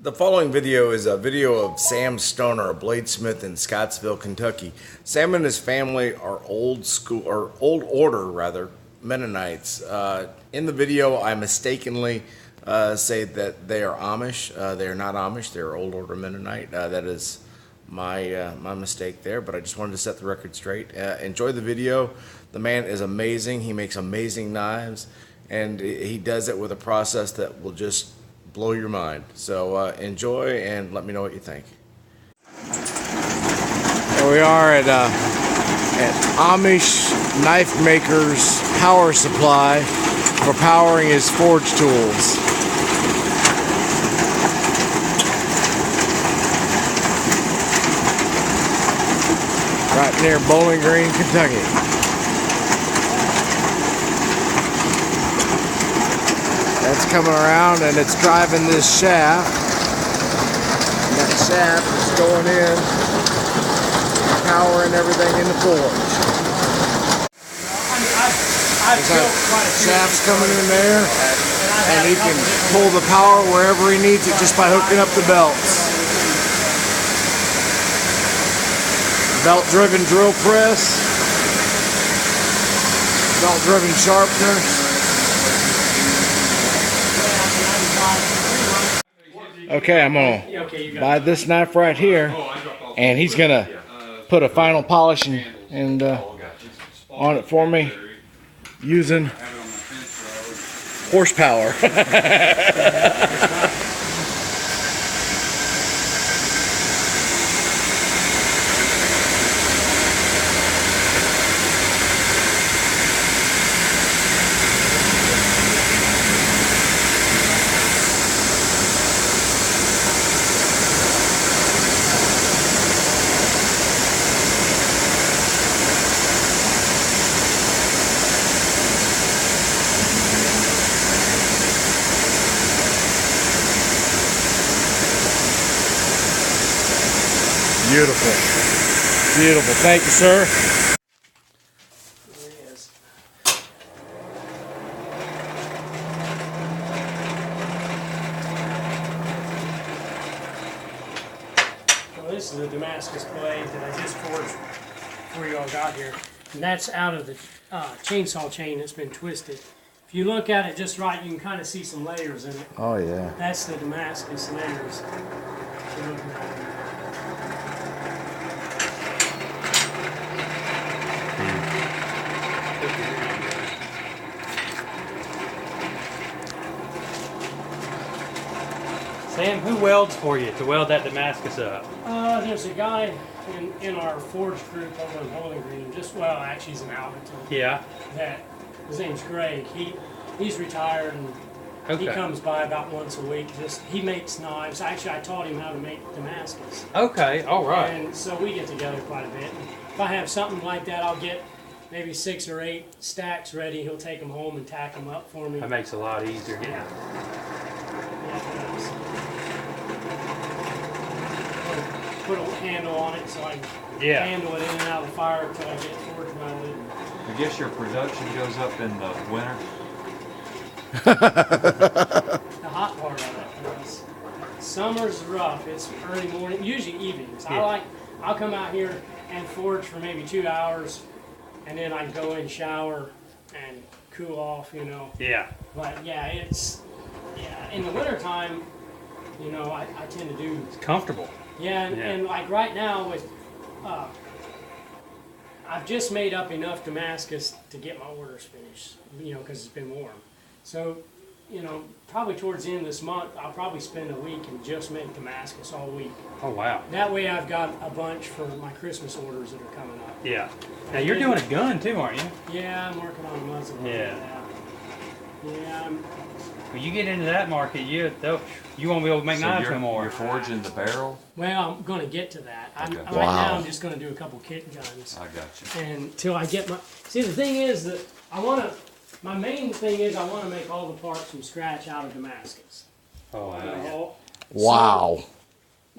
The following video is a video of Sam Stoner, a bladesmith in Scottsville, Kentucky. Sam and his family are old order Mennonites. In the video, I mistakenly say that they are Amish. They are not Amish. They are old order Mennonite. That is my mistake there, but I just wanted to set the record straight. Enjoy the video. The man is amazing. He makes amazing knives, and he does it with a process that will just blow your mind. So enjoy and let me know what you think. Here we are at Amish knife maker's power supply for powering his forge tools. Right near Bowling Green, Kentucky. That's coming around and it's driving this shaft. And that shaft is going in, powering everything in the forge. Shaft's coming in there, and he can pull the power wherever he needs it just by hooking up the belts. Belt-driven drill press, belt-driven sharpener. Okay, I'm gonna buy this knife right here, and he's gonna put a final polish and on it for me using horsepower. Beautiful. Beautiful. Thank you, sir. There he is. Well, this is a Damascus blade that I just forged before you all got here. And that's out of the chainsaw chain that's been twisted. If you look at it just right, you can kind of see some layers in it. Oh, yeah. That's the Damascus layers you're looking at. Sam, who welds for you to weld that Damascus up? There's a guy in our forge group over in Bowling Green, actually he's in Alberton. Yeah. That his name's Greg. He's retired and he comes by about once a week. He makes knives. Actually, I taught him how to make Damascus. Okay, all right. And so we get together quite a bit. And if I have something like that, I'll get maybe 6 or 8 stacks ready. He'll take them home and tack them up for me. That makes it a lot easier. Yeah. Put a handle on it so I can handle it in and out of the fire until I get it forge welded. I guess your production goes up in the winter. The hot part of it is summer's rough. It's early morning, usually evenings. Yeah. I'll come out here and forge for maybe 2 hours, and then I go in, shower, and cool off. Yeah. But in the wintertime, I tend to do. It's comfortable. Yeah, and like right now with, I've just made up enough Damascus to get my orders finished, because it's been warm. So, probably towards the end of this month, I'll probably spend a week and just make Damascus all week. Oh, wow. That way I've got a bunch for my Christmas orders that are coming up. Yeah. Now, you're doing a gun, too, aren't you? Yeah, I'm working on a muzzle. Yeah. Yeah. When you get into that market, you won't be able to make knives no more. You're forging the barrel? Well, I'm going to get to that. Okay. Right now, I'm just going to do a couple kit guns. I got you. Until I get my... See, the thing is that my main thing is I want to make all the parts from scratch out of Damascus. Oh, wow. Wow.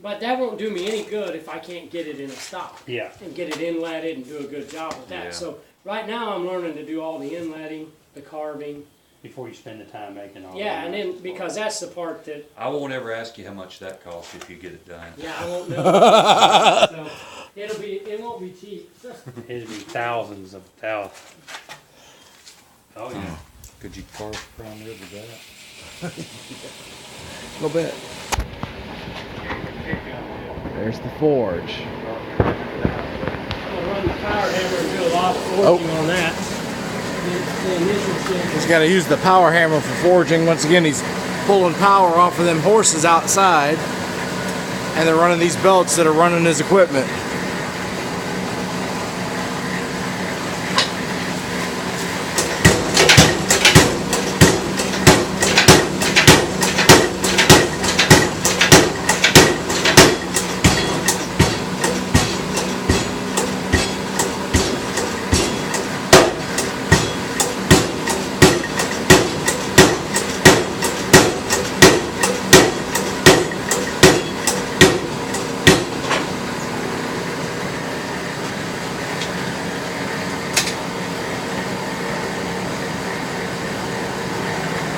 But that won't do me any good if I can't get it in a stock. Yeah. And get it inletted and do a good job with that. Yeah. So right now I'm learning to do all the inletting, the carving, before you spend the time making all Yeah, that. and then, because that's the part that, I won't ever ask you how much that costs if you get it done. yeah, I won't know. So, it won't be cheap. It'd be thousands of thousands. Oh yeah. Could you carve prime rib with that? A little bit. There's the forge. I'm gonna run the power hammer and do a lot of forging on that. The initial step. He's got to use the power hammer for forging. Once again, he's pulling power off of them horses outside, and they're running these belts that are running his equipment.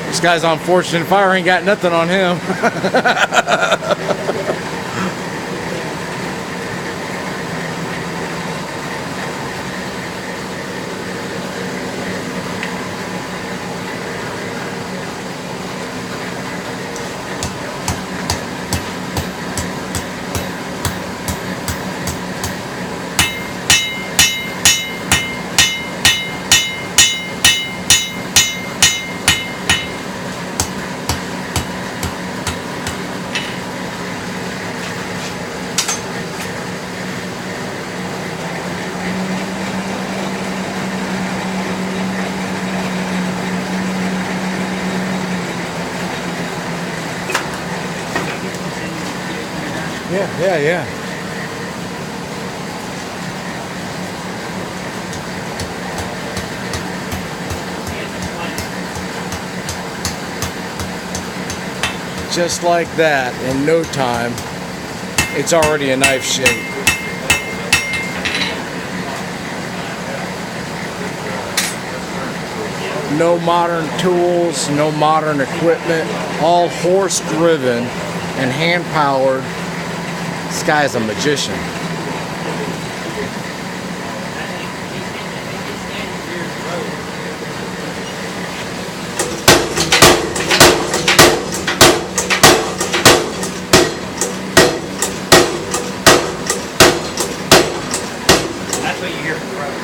This guy's on Fortune Fire, ain't got nothing on him. Yeah. Just like that, in no time, it's already a knife shape. No modern tools, no modern equipment, all horse driven and hand powered. This guy's a magician. That's what you hear from the road.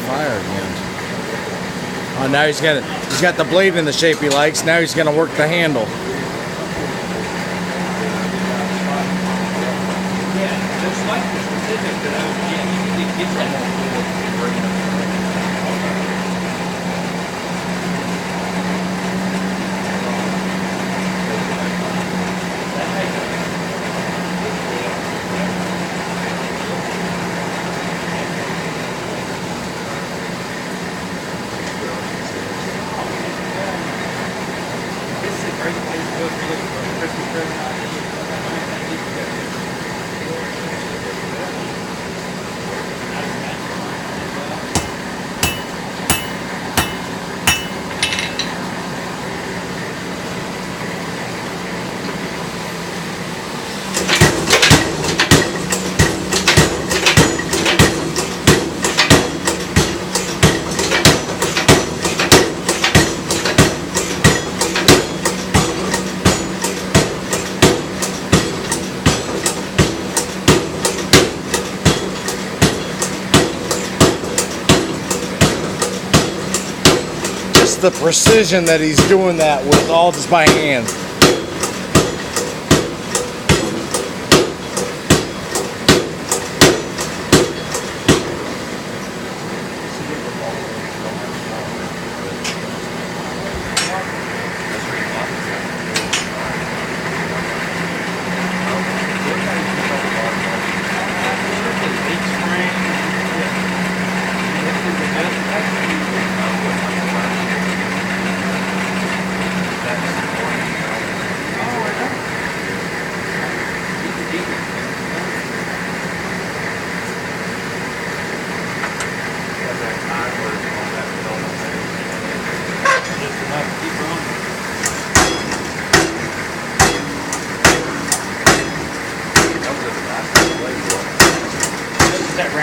Fire again. Oh, now he's got the blade in the shape he likes. Now he's gonna work the handle. Yeah, there's slightly specific to those. Yeah, you need to get that. This is a great place to go if you're looking for a Christmas present Just the precision that he's doing that with, all just by hand.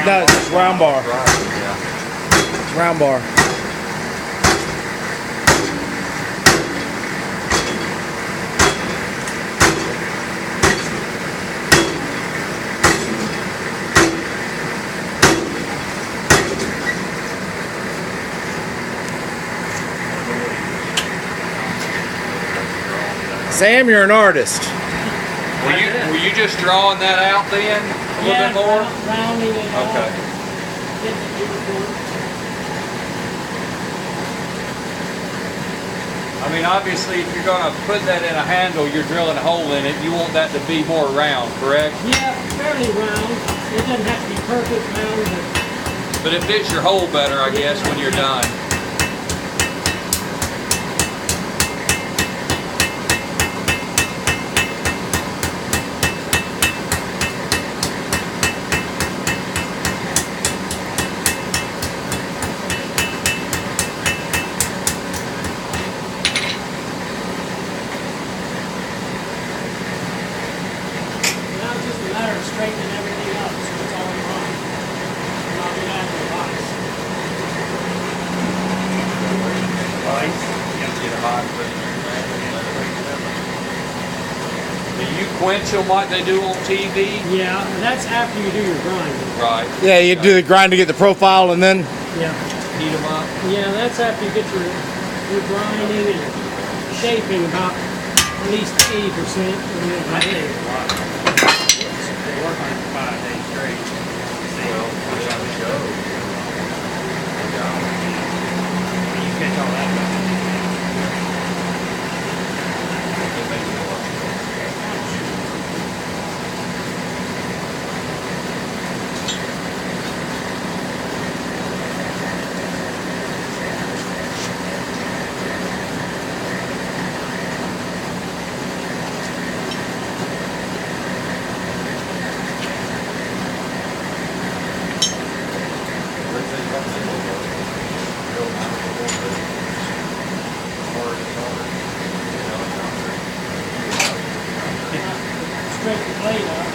No, it's just round bar. Yeah. It's round bar. Sam, you're an artist. Were you just drawing that out then a little bit more? Rounding it out. Okay. Getting it uniform. I mean, obviously, if you're going to put that in a handle, you're drilling a hole in it. You want that to be more round, correct? Yeah, fairly round. It doesn't have to be perfect round, But it fits your hole better, I guess, when you're done. now it's just a matter of straightening everything up so it's all in line. And I'll do that with ice. Do you quench them like they do on TV? Yeah, and that's after you do your grinding. Right. Yeah, you do the grind to get the profile, and then Yeah. Heat them up. Yeah, that's after you get your grinding and shaping about at least 80%. I think it's a lot. They work on it for 5 days straight. Well, that's how it goes. You catch all that stuff. Straight the blade up.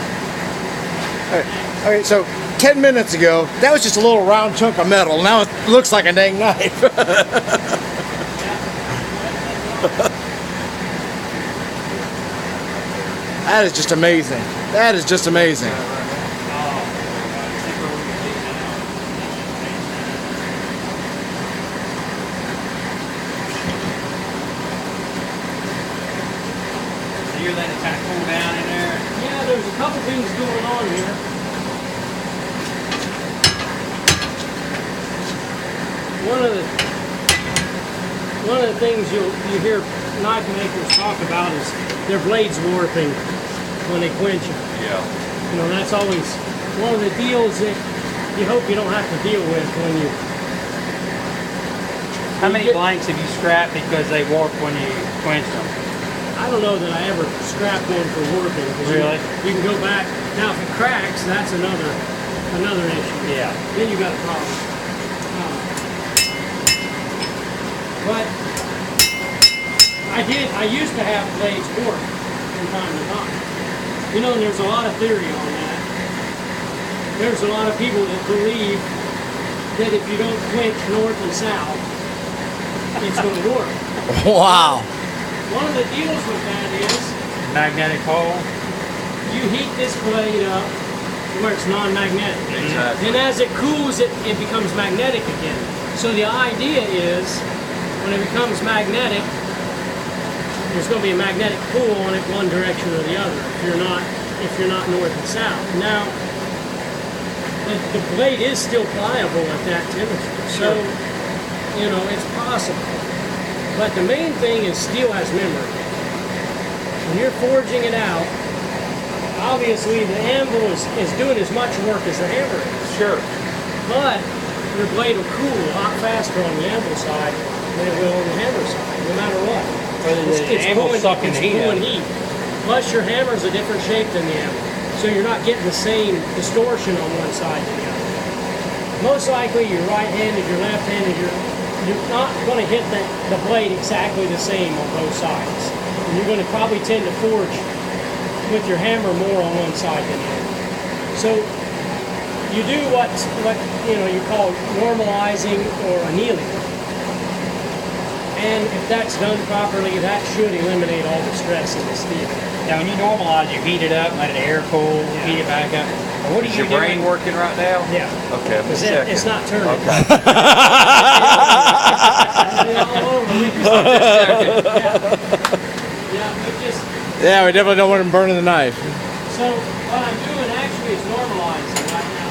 okay. So 10 minutes ago, that was just a little round chunk of metal. Now it looks like a dang knife. That is just amazing. That is just amazing. You're letting it kind of cool down in there. Yeah, there's a couple things going on here. One of the things you hear knife makers talk about is their blades warping when they quench them. Yeah. You know, that's always one of the deals that you hope you don't have to deal with when you. How many blanks have you scrapped because they warp when you quench them? I don't know that I ever scrapped one for warping. 'Cause Really? You can go back. Now, if it cracks, that's another issue. Yeah. Then you got a problem. But I used to have blades warp from time to time. You know, and there's a lot of theory on that. There's a lot of people that believe that if you don't quench north and south, it's going to warp. Wow. One of the deals with that is Magnetic hole? you heat this blade up where it's non-magnetic. Exactly. Then as it cools, it becomes magnetic again. So the idea is, when it becomes magnetic, there's going to be a magnetic pull on it one direction or the other if you're not north and south. Now, the blade is still pliable at that temperature, so you know it's possible. But the main thing is steel has memory. When you're forging it out, obviously the anvil is doing as much work as the hammer is. Sure. But your blade will cool a lot faster on the anvil side than it will on the hammer side, no matter what. Whether the anvil's sucking it's heat pulling up. heat. Plus your hammer's a different shape than the anvil. So you're not getting the same distortion on one side than the other. Most likely you're right-handed, you're left-handed, you're not going to hit the blade exactly the same on both sides. And you're going to probably tend to forge with your hammer more on one side than the other. So you do what you call normalizing or annealing. And if that's done properly, that should eliminate all the stress in the steel. Now, when you normalize, you heat it up, let it air cool, heat it back up. Or what are Is you your brain doing? working right now? Yeah. Okay, I'm just checking. It's not turning. Okay. All over. Yeah, we just. Yeah, we definitely don't want him burning the knife. So what I'm doing actually is normalizing right now.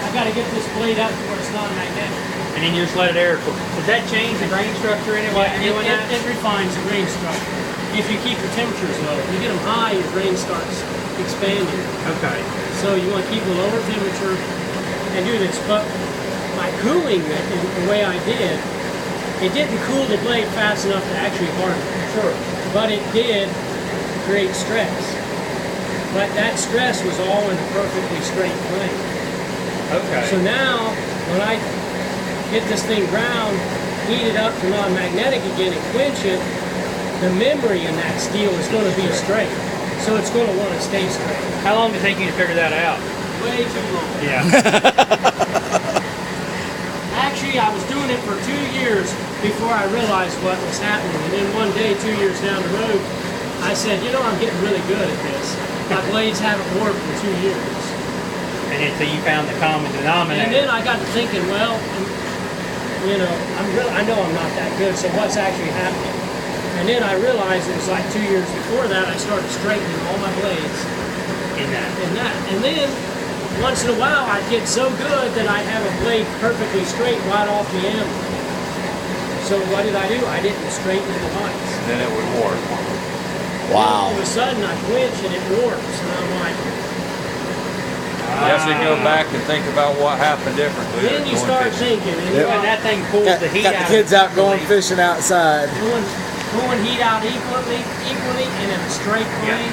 I've got to get this blade up to where it's non-magnetic. And then you just let it air cool. Does that change the grain structure in it while you're doing that? It refines the grain structure. If you keep your temperatures low, if you get them high, your grain starts expanding. Okay. So you want to keep a lower temperature and do this. But by cooling it in the way I did, it didn't cool the blade fast enough to actually harden it. Sure. But it did create stress. But that stress was all in a perfectly straight plane. Okay. So now, when I get this thing ground, heat it up to non-magnetic again and quench it, the memory in that steel is going to be straight. So it's going to want to stay straight. How long did it take you to figure that out? Way too long. Yeah. Actually, I was doing it for 2 years before I realized what was happening. And then one day, 2 years down the road, I said, I'm getting really good at this. My blades haven't warped in 2 years. And then so you found the common denominator. And then I got to thinking, well, I know I'm not that good, so what's actually happening? And then I realized it was like 2 years before that, I started straightening all my blades in that. And then once in a while, I'd get so good that I'd have a blade perfectly straight right off the end. So what did I do? I didn't straighten the lights. Then it would warp. Wow. All of a sudden, I quench and it warps, and I'm like, You have to go back and think about what happened differently. then you Going start fishing. thinking, and Yep. When that thing pulls Got, the heat got out. the kids of out going blade. fishing outside. pulling heat out equally and in a straight plane.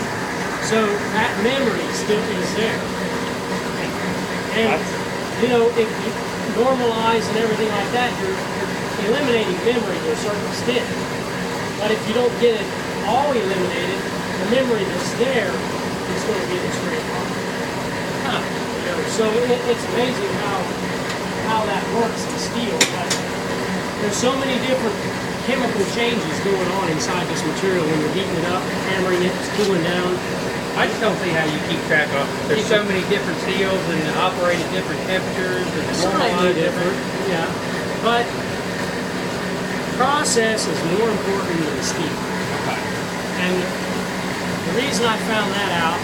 So that memory still is there. And if you normalize and everything like that, you're eliminating memory to a certain extent. But if you don't get it all eliminated, the memory that's there is going to be in a straight line. So it's amazing how that works in steel. But there's so many different chemical changes going on inside this material when you're heating it up, hammering it, it's cooling down. I just don't see how you keep track of. There's so many different steels and they operate at different temperatures and Slightly normalize different, yeah. But process is more important than the steel. Okay. And the reason I found that out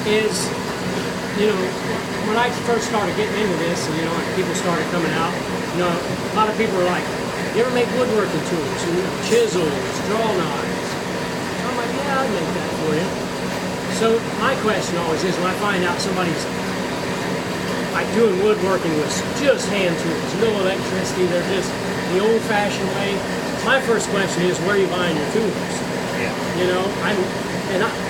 is, when I first started getting into this, and people started coming out, a lot of people were like, "You ever make woodworking tools? Chisels, draw knives?" So I'm like, "Yeah, I'll make that for you." So my question always is, when I find out somebody's like doing woodworking with just hand tools, no electricity, they're just the old-fashioned way. My first question is, where are you buying your tools? Yeah.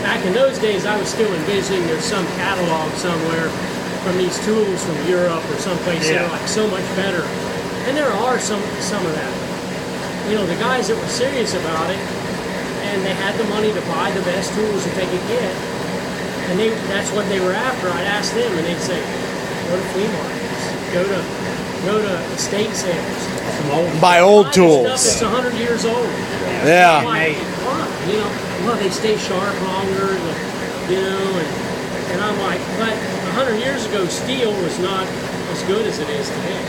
Back in those days, I was still envisioning there's some catalog somewhere from these tools from Europe or someplace that are like so much better. And there are some of that. The guys that were serious about it, and they had the money to buy the best tools that they could get, and that's what they were after. I'd ask them, and they'd say, go to flea markets, go to estate sales. Buy old Buy the tools. stuff that's 100 years old. Yeah. I'm like, why? They stay sharp longer, and I'm like, but 100 years ago, steel was not as good as it is today.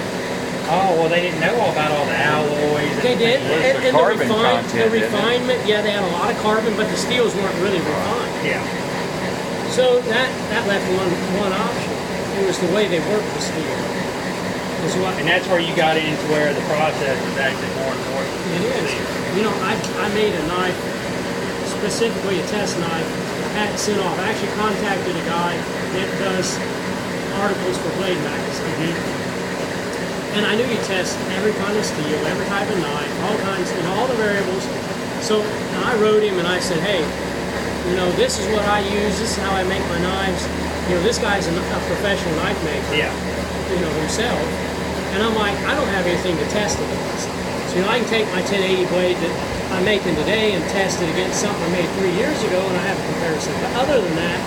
Oh, well, they didn't know all about all the alloys. They did, Where's the and carbon content the in it? refinement, they had a lot of carbon, but the steels weren't really refined. Yeah. So that left one option. It was the way they worked the steel. And that's where you got into where the process is actually more important. It is. I made a knife, specifically a test knife, had it sent off. I actually contacted a guy that does articles for Blade Magazine. And I knew he tests every kind of steel, every type of knife, all the variables. So I wrote him and I said, hey, this is what I use, this is how I make my knives. This guy's a professional knife maker, himself. And I'm like, I don't have anything to test it against. So, I can take my 1080 blade that I'm making today and test it against something I made 3 years ago and I have a comparison. But other than that,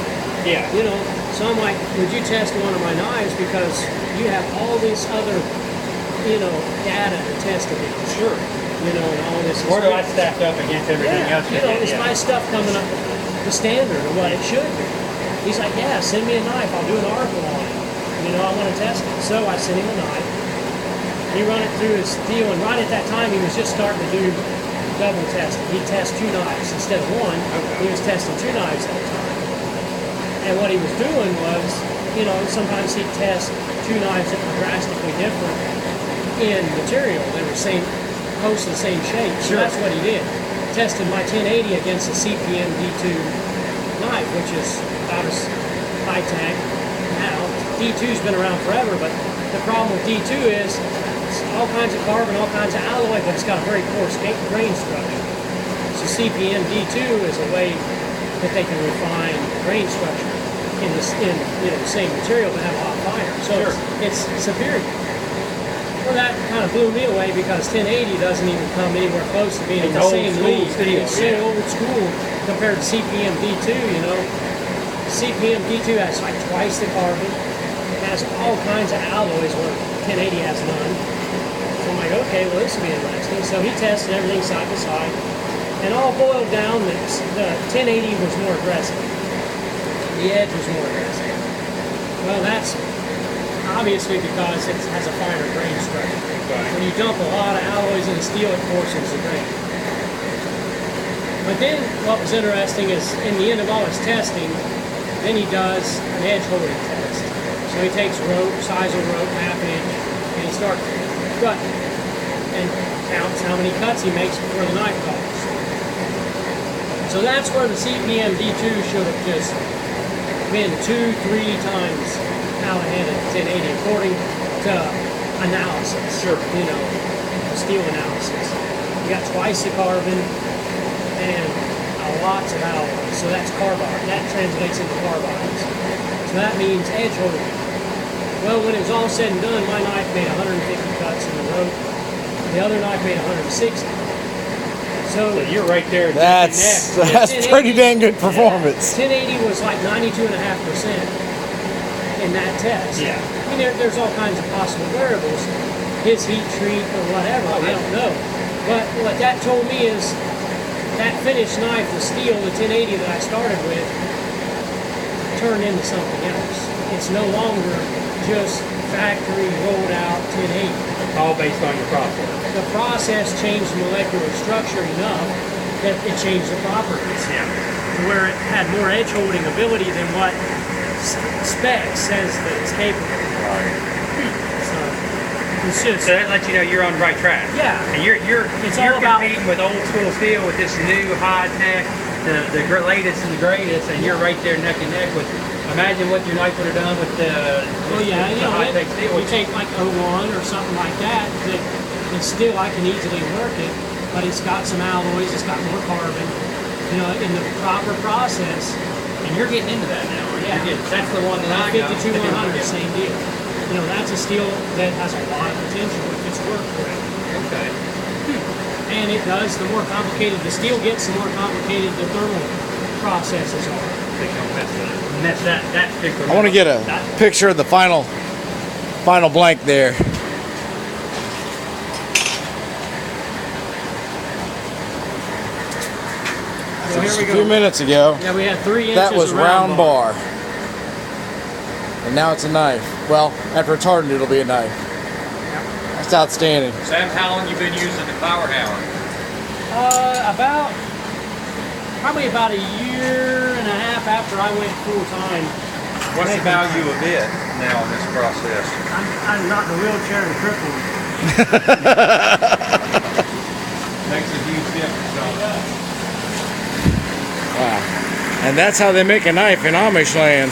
So I'm like, would you test one of my knives because you have all this other, data to test against. Sure. And all this. Where do I stack up against everything else? Is my stuff coming up the standard of what it should be? He's like, yeah, send me a knife. I'll do an article on it. I want to test it. So I sent him a knife. He run it through his deal, and right at that time, he was just starting to do double testing. He'd test 2 knives instead of 1. Okay. He was testing 2 knives at a time. And what he was doing was, sometimes he'd test 2 knives that were drastically different in material. They were close to the same shape. So that's what he did. Tested my 1080 against a CPM D2 knife, which is about as high tech now. D2's been around forever, but the problem with D2 is it's all kinds of carbon, all kinds of alloy, but it's got a very coarse grain structure. So CPM D2 is a way that they can refine grain structure in the same material but have a lot finer. So it's superior. Well, that kind of blew me away because 1080 doesn't even come anywhere close to being in the same league. It's so old school compared to CPM D2. CPM D2 has like twice the carbon. It has all kinds of alloys where 1080 has none. So I'm like, okay, well this will be interesting. So he tested everything side by side, and all boiled down that the 1080 was more aggressive. The edge was more aggressive. Well, that's obviously because it has a finer grain structure. Right. When you dump a lot of alloys in the steel, it coarsens the grain. But then what was interesting is in the end of all his testing, then he does an edge holding test. So he takes rope, size of rope, half inch, and he starts cutting and counts how many cuts he makes before the knife calls. So that's where the CPM D2 should have just been 2-3 times out ahead of 1080 according to analysis. Sure. Steel analysis. You got twice the carbon and lots of alloys. So that's carbide. That translates into carbides. So that means edge holding. Well, when it was all said and done, my knife made 150 cuts in the rope. The other knife made 160. So you're right there. That's pretty dang good performance. 1080 was like 92.5% in that test. Yeah. I mean, there's all kinds of possible variables. His heat treat or whatever, I don't know. But what that told me is that finished knife, the steel, the 1080 that I started with, turned into something else. It's no longer just factory rolled out 1080. All based on your process. The process changed the molecular structure enough that it changed the properties. Yeah. Where it had more edge holding ability than what spec says that it's capable of. Right. So it's just. So that lets you know you're on the right track. Yeah. And you're competing with old school steel with this new high tech, the latest and the greatest, and you're right there neck and neck with. Imagine what your knife would have done with the high tech steel. You take like 01 or something like that. And still, I can easily work it, but it's got some alloys. It's got more carbon. In the proper process. And you're getting into that now. Yeah. That's the one that I got. 52-100, same deal. That's a steel that has a lot of potential if it's worked correctly. Okay. And it does. The more complicated the steel gets, the more complicated the thermal processes are. They don't mess that particular. I want to get a picture of the final blank there. So Just a few minutes ago, we had 3 inches. that was round bar. And now it's a knife. Well, after it's hardened, it'll be a knife. That's outstanding. Sam, how long you been using the power hammer? Probably about a year and a half after I went full time. What's the value of it now in this process? I'm not in a wheelchair and crippled. Makes a huge difference. Wow. And that's how they make a knife in Amish land.